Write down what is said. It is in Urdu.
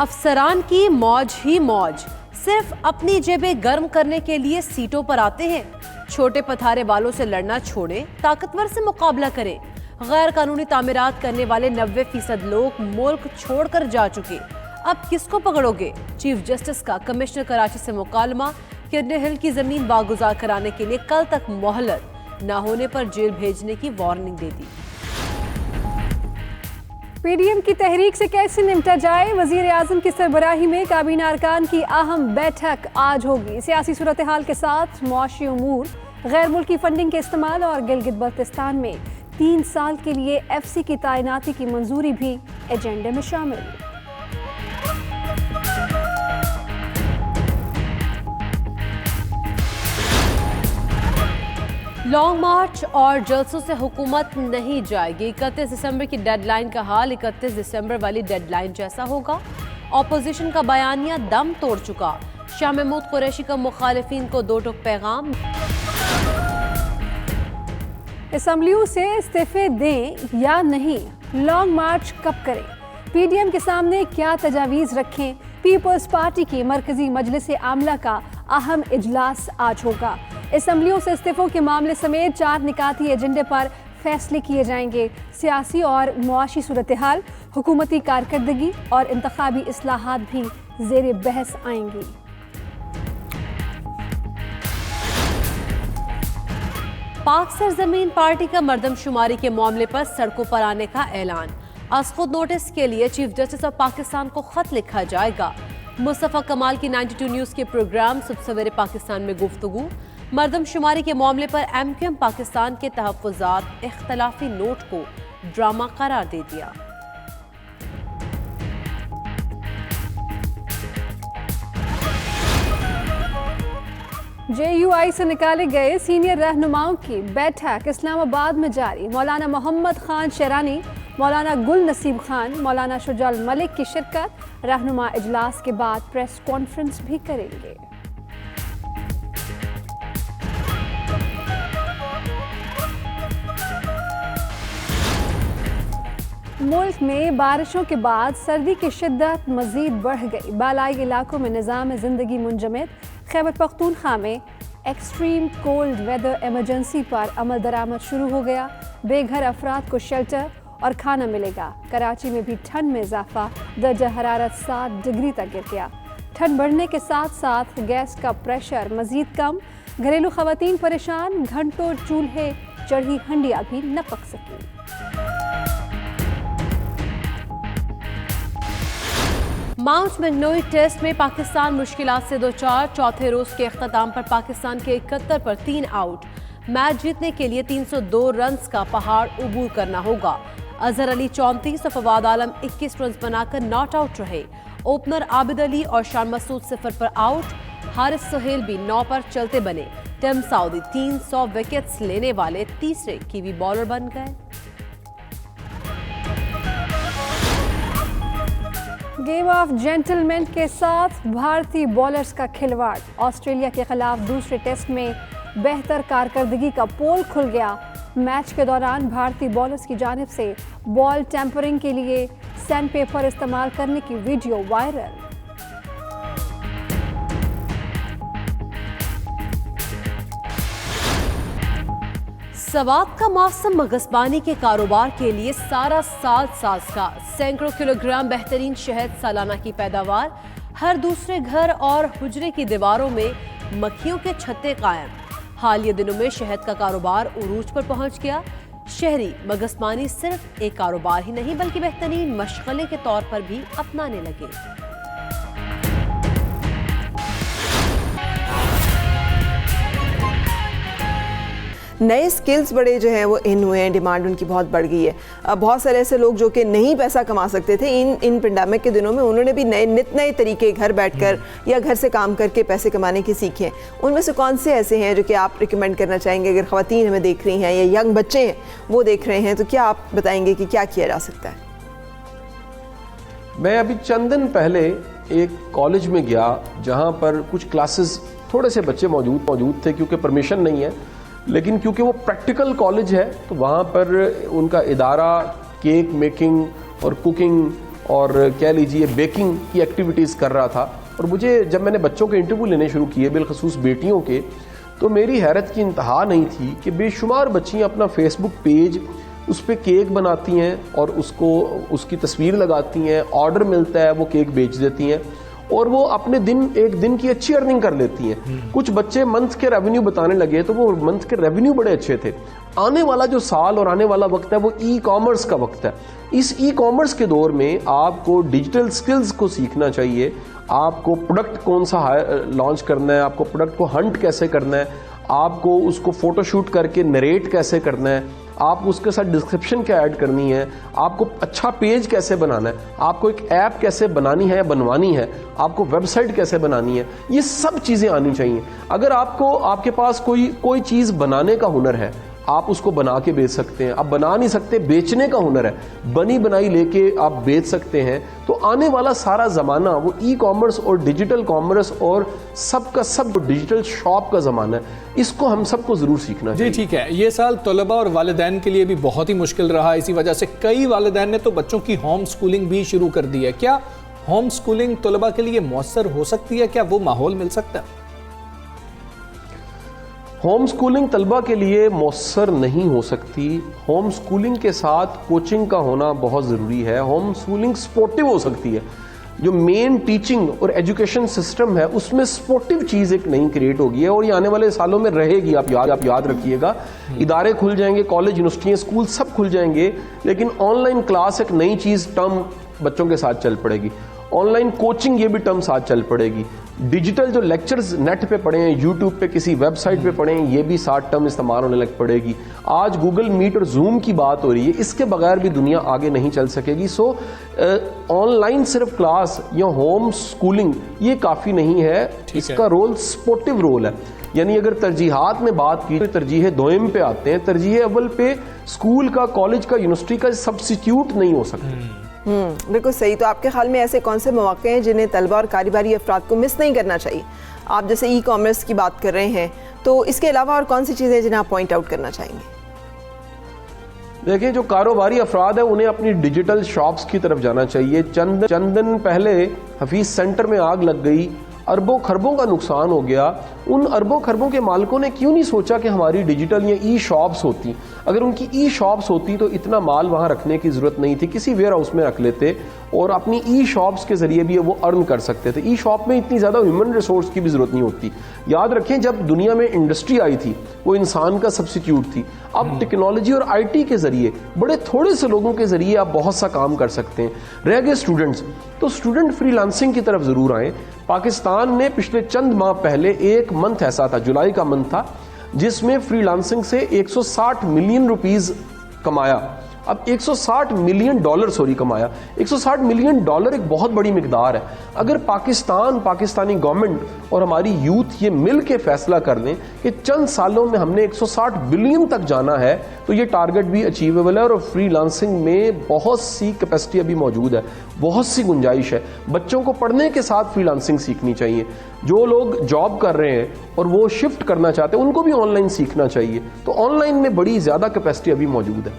افسران کی موج ہی موج، صرف اپنی جیبیں گرم کرنے کے لیے سیٹوں پر آتے ہیں۔ چھوٹے پتھارے والوں سے لڑنا چھوڑیں، طاقتور سے مقابلہ کریں۔ غیر قانونی تعمیرات کرنے والے 90% لوگ ملک چھوڑ کر جا چکے، اب کس کو پکڑو گے؟ چیف جسٹس کا کمشنر کراچی سے مکالمہ، کرنل ہل کی زمین واگزار کرانے کے لیے کل تک مہلت، نہ ہونے پر جیل بھیجنے کی وارننگ دے دی۔ پی ڈی ایم کی تحریک سے کیسے نمٹا جائے؟ وزیر اعظم کی سربراہی میں کابینہ ارکان کی اہم بیٹھک آج ہوگی۔ سیاسی صورتحال کے ساتھ معاشی امور، غیر ملکی فنڈنگ کے استعمال اور گلگت بلتستان میں 3 سال کے لیے ایف سی کی تعیناتی کی منظوری بھی ایجنڈے میں شامل۔ لانگ مارچ اور جلسوں سے حکومت نہیں جائے گی۔ 31 دسمبر کی ڈیڈ لائن کا حال 31 دسمبر والی ڈیڈ لائن جیسا ہوگا۔ اپوزیشن کا بیانیہ دم توڑ چکا۔ شاہ محمود قریشی کا مخالفین کو 2 ٹوک پیغام۔ اسمبلیوں سے استعفے دیں یا نہیں، لانگ مارچ کب کریں؟ پی ڈی ایم کے سامنے کیا تجاویز رکھیں؟ پیپلز پارٹی کی مرکزی مجلس عاملہ کا اہم اجلاس آج ہوگا۔ اسمبلیوں سے استعفوں کے معاملے سمیت 4 نکاتی ایجنڈے پر فیصلے کیے جائیں گے۔ سیاسی اور معاشی صورتحال، حکومتی کارکردگی اور انتخابی اصلاحات بھی زیر بحث آئیں گی۔ پاک سرزمین پارٹی کا مردم شماری کے معاملے پر سڑکوں پر آنے کا اعلان۔ از خود نوٹس کے لیے چیف جسٹس آف پاکستان کو خط لکھا جائے گا۔ مصطفیٰ کمال کی 92 نیوز کے پروگرام صبح سویرے پاکستان میں گفتگو۔ مردم شماری کے معاملے پر ایم کیو ایم پاکستان کے تحفظات، اختلافی نوٹ کو ڈرامہ قرار دے دیا۔ جے یو آئی سے نکالے گئے سینئر رہنماؤں کی بیٹھک اسلام آباد میں جاری۔ مولانا محمد خان شیرانی، مولانا گل نصیب خان، مولانا شجاع الملک کی شرکت۔ رہنما اجلاس کے بعد پریس کانفرنس بھی کریں گے۔ ملک میں بارشوں کے بعد سردی کی شدت مزید بڑھ گئی۔ بالائی علاقوں میں نظام زندگی منجمد۔ خیبر پختونخوا میں ایکسٹریم کولڈ ویدر ایمرجنسی پر عمل درآمد شروع ہو گیا۔ بے گھر افراد کو شیلٹر اور کھانا ملے گا۔ کراچی میں بھی ٹھنڈ میں اضافہ، درجہ حرارت 7 ڈگری تک گر گیا۔ ٹھنڈ بڑھنے کے ساتھ ساتھ گیس کا پریشر مزید کم۔ گھریلو خواتین پریشان، گھنٹوں چولہے چڑھی ہنڈیاں بھی نہ پک سکی۔ ماؤنٹ مگنوئی ٹیسٹ میں پاکستان مشکلات سے دوچار۔ چوتھے روز کے اختتام پر پاکستان کے 71 پر 3 آؤٹ۔ میچ جیتنے کے لیے 302 رنز کا پہاڑ عبور کرنا ہوگا۔ اظہر علی 34 اور فواد عالم 21 رنز بنا کر ناٹ آؤٹ رہے۔ اوپنر عابد علی اور شان مسعود 0 پر آؤٹ۔ حارث سہیل بھی 9 پر چلتے بنے۔ ٹم سعودی 300 وکٹس لینے والے تیسرے کیوی بالر بن گئے۔ گیم آف جینٹلمین کے ساتھ بھارتی بالرز کا کھلواڑ۔ آسٹریلیا کے خلاف دوسرے ٹیسٹ میں بہتر کارکردگی کا پول کھل گیا۔ میچ کے دوران بھارتی بالرز کی جانب سے بال ٹیمپرنگ کے لیے سینڈ پیپر استعمال کرنے کی ویڈیو وائرل۔ سوات کا موسم مگزبانی کے کاروبار کے لیے سارا سال سازگار۔ سینکڑوں کلو گرام بہترین شہد سالانہ کی پیداوار۔ ہر دوسرے گھر اور حجرے کی دیواروں میں مکھیوں کے چھتے قائم۔ حالیہ دنوں میں شہد کا کاروبار عروج پر پہنچ گیا۔ شہری مگزبانی صرف ایک کاروبار ہی نہیں بلکہ بہترین مشغلے کے طور پر بھی اپنانے لگے۔ نئے سکلز بڑے جو ہیں وہ ان ہوئے ہیں، ڈیمانڈ ان کی بہت بڑھ گئی ہے۔ بہت سارے ایسے لوگ جو کہ نہیں پیسہ کما سکتے تھے ان پینڈیمک کے دنوں میں، انہوں نے بھی نئے طریقے گھر بیٹھ کر یا گھر سے کام کر کے پیسے کمانے کے سیکھے ہیں۔ ان میں سے کون سے ایسے ہیں جو کہ آپ ریکمینڈ کرنا چاہیں گے؟ اگر خواتین ہمیں دیکھ رہی ہیں یا ینگ بچے ہیں وہ دیکھ رہے ہیں تو کیا آپ بتائیں گے کہ کیا کیا جا سکتا ہے؟ میں ابھی چند دن پہلے ایک کالج میں گیا جہاں پر کچھ کلاسز تھوڑے سے بچے موجود تھے کیونکہ پرمیشن نہیں ہے، لیکن کیونکہ وہ پریکٹیکل کالج ہے تو وہاں پر ان کا ادارہ کیک میکنگ اور کوکنگ اور کہہ لیجئے بیکنگ کی ایکٹیویٹیز کر رہا تھا. اور مجھے جب میں نے بچوں کے انٹرویو لینے شروع کیے بالخصوص بیٹیوں کے, تو میری حیرت کی انتہا نہیں تھی کہ بے شمار بچیاں اپنا فیس بک پیج اس پہ کیک بناتی ہیں اور اس کی تصویر لگاتی ہیں, آرڈر ملتا ہے وہ کیک بیچ دیتی ہیں اور وہ اپنے ایک دن کی اچھی ارننگ کر لیتی ہیں. کچھ بچے منتھ کے ریونیو بتانے لگے تو وہ منتھ کے ریونیو بڑے اچھے تھے. آنے والا جو سال اور آنے والا وقت ہے وہ ای کامرس کا وقت ہے. اس ای کامرس کے دور میں آپ کو ڈیجیٹل سکلز کو سیکھنا چاہیے. آپ کو پروڈکٹ کون سا لانچ کرنا ہے, آپ کو پروڈکٹ کو ہنٹ کیسے کرنا ہے, آپ کو اس کو فوٹو شوٹ کر کے نریٹ کیسے کرنا ہے, آپ اس کے ساتھ ڈسکرپشن کیا ایڈ کرنی ہے, آپ کو اچھا پیج کیسے بنانا ہے, آپ کو ایک ایپ کیسے بنانی ہے یا بنوانی ہے, آپ کو ویب سائٹ کیسے بنانی ہے, یہ سب چیزیں آنی چاہیے. اگر آپ کے پاس کوئی چیز بنانے کا ہنر ہے, آپ اس کو بنا کے بیچ سکتے ہیں. آپ بنا نہیں سکتے, بیچنے کا ہنر ہے, بنی بنائی لے کے آپ بیچ سکتے ہیں. تو آنے والا سارا زمانہ وہ ای کامرس اور ڈیجیٹل کامرس اور سب کا سب ڈیجیٹل شاپ کا زمانہ ہے. اس کو ہم سب کو ضرور سیکھنا چاہیے. جی ٹھیک ہے. یہ سال طلباء اور والدین کے لیے بھی بہت ہی مشکل رہا. اسی وجہ سے کئی والدین نے تو بچوں کی ہوم سکولنگ بھی شروع کر دی ہے. کیا ہوم سکولنگ طلباء کے لیے مؤثر ہو سکتی ہے؟ کیا وہ ماحول مل سکتا ہے؟ ہوم سکولنگ طلبہ کے لیے مؤثر نہیں ہو سکتی. ہوم سکولنگ کے ساتھ کوچنگ کا ہونا بہت ضروری ہے. ہوم سکولنگ سپورٹیو ہو سکتی ہے. جو مین ٹیچنگ اور ایجوکیشن سسٹم ہے اس میں سپورٹیو چیز ایک نئی کریٹ ہوگی ہے اور یہ آنے والے سالوں میں رہے گی. آپ یاد رکھیے گا, ادارے کھل جائیں گے, کالج یونیورسٹیاں اسکول سب کھل جائیں گے, لیکن آن لائن کلاس ایک نئی چیز ٹرم بچوں کے ساتھ چل پڑے گی. آن لائن کوچنگ یہ بھی ٹرم ساتھ چل پڑے گی. ڈیجیٹل جو لیکچرز نیٹ پہ پڑھیں, یوٹیوب پہ کسی ویب سائٹ پہ پڑھیں, یہ بھی ساتھ ٹرم استعمال ہونے لگ پڑے گی. آج گوگل میٹ اور زوم کی بات ہو رہی ہے, اس کے بغیر بھی دنیا آگے نہیں چل سکے گی. سو آن لائن صرف کلاس یا ہوم سکولنگ یہ کافی نہیں ہے. اس کا رول سپورٹیو رول ہے. یعنی اگر ترجیحات میں بات کی تو ترجیح دوئم پہ آتے ہیں, ترجیح اول پہ اسکول کا, کالج کا, یونیورسٹی کا سبسٹیٹیوٹ نہیں ہو سکتے. بالکل صحیح. تو آپ کے خیال میں ایسے کون سے مواقع ہیں جنہیں طلبہ اور کاروباری افراد کو مس نہیں کرنا چاہیے؟ آپ جیسے ای کامرس کی بات کر رہے ہیں, تو اس کے علاوہ اور کون سی چیزیں جنہیں آپ پوائنٹ آؤٹ کرنا چاہیں گے؟ دیکھیں, جو کاروباری افراد ہیں انہیں اپنی ڈیجیٹل شاپس کی طرف جانا چاہیے. چند دن پہلے حفیظ سینٹر میں آگ لگ گئی, اربوں خربوں کا نقصان ہو گیا. ان اربوں خربوں کے مالکوں نے کیوں نہیں سوچا کہ ہماری ڈیجیٹل یا ای شاپس ہوتی؟ اگر ان کی ای شاپس ہوتی تو اتنا مال وہاں رکھنے کی ضرورت نہیں تھی, کسی ویئر ہاؤس میں رکھ لیتے اور اپنی ای شاپس کے ذریعے بھی وہ ارن کر سکتے تھے. ای شاپ میں اتنی زیادہ ہیومن ریسورس کی بھی ضرورت نہیں ہوتی. یاد رکھیں, جب دنیا میں انڈسٹری آئی تھی وہ انسان کا سبسٹیٹیوٹ تھی. اب ٹیکنالوجی اور آئی ٹی کے ذریعے, بڑے تھوڑے سے لوگوں کے ذریعے آپ بہت سا کام کر سکتے ہیں. رہ گئے اسٹوڈنٹس, تو اسٹوڈنٹ فری لانسنگ کی طرف ضرور آئیں. پاکستان نے پچھلے چند ماہ پہلے ایک منتھ ایسا تھا, جولائی کا منتھ تھا, جس میں فری لانسنگ سے 160 ملین روپیز کمایا. اب 160 ملین ڈالر کمایا. 160 ملین ڈالر ایک بہت بڑی مقدار ہے. اگر پاکستانی گورنمنٹ اور ہماری یوتھ یہ مل کے فیصلہ کر دیں کہ چند سالوں میں ہم نے 160 بلین تک جانا ہے, تو یہ ٹارگٹ بھی اچیویبل ہے. اور فری لانسنگ میں بہت سی کیپیسٹی ابھی موجود ہے, بہت سی گنجائش ہے. بچوں کو پڑھنے کے ساتھ فری لانسنگ سیکھنی چاہیے. جو لوگ جاب کر رہے ہیں اور وہ شفٹ کرنا چاہتے ہیں ان کو بھی آن لائن سیکھنا چاہیے. تو آن لائن میں بڑی زیادہ کیپیسٹی ابھی موجود ہے.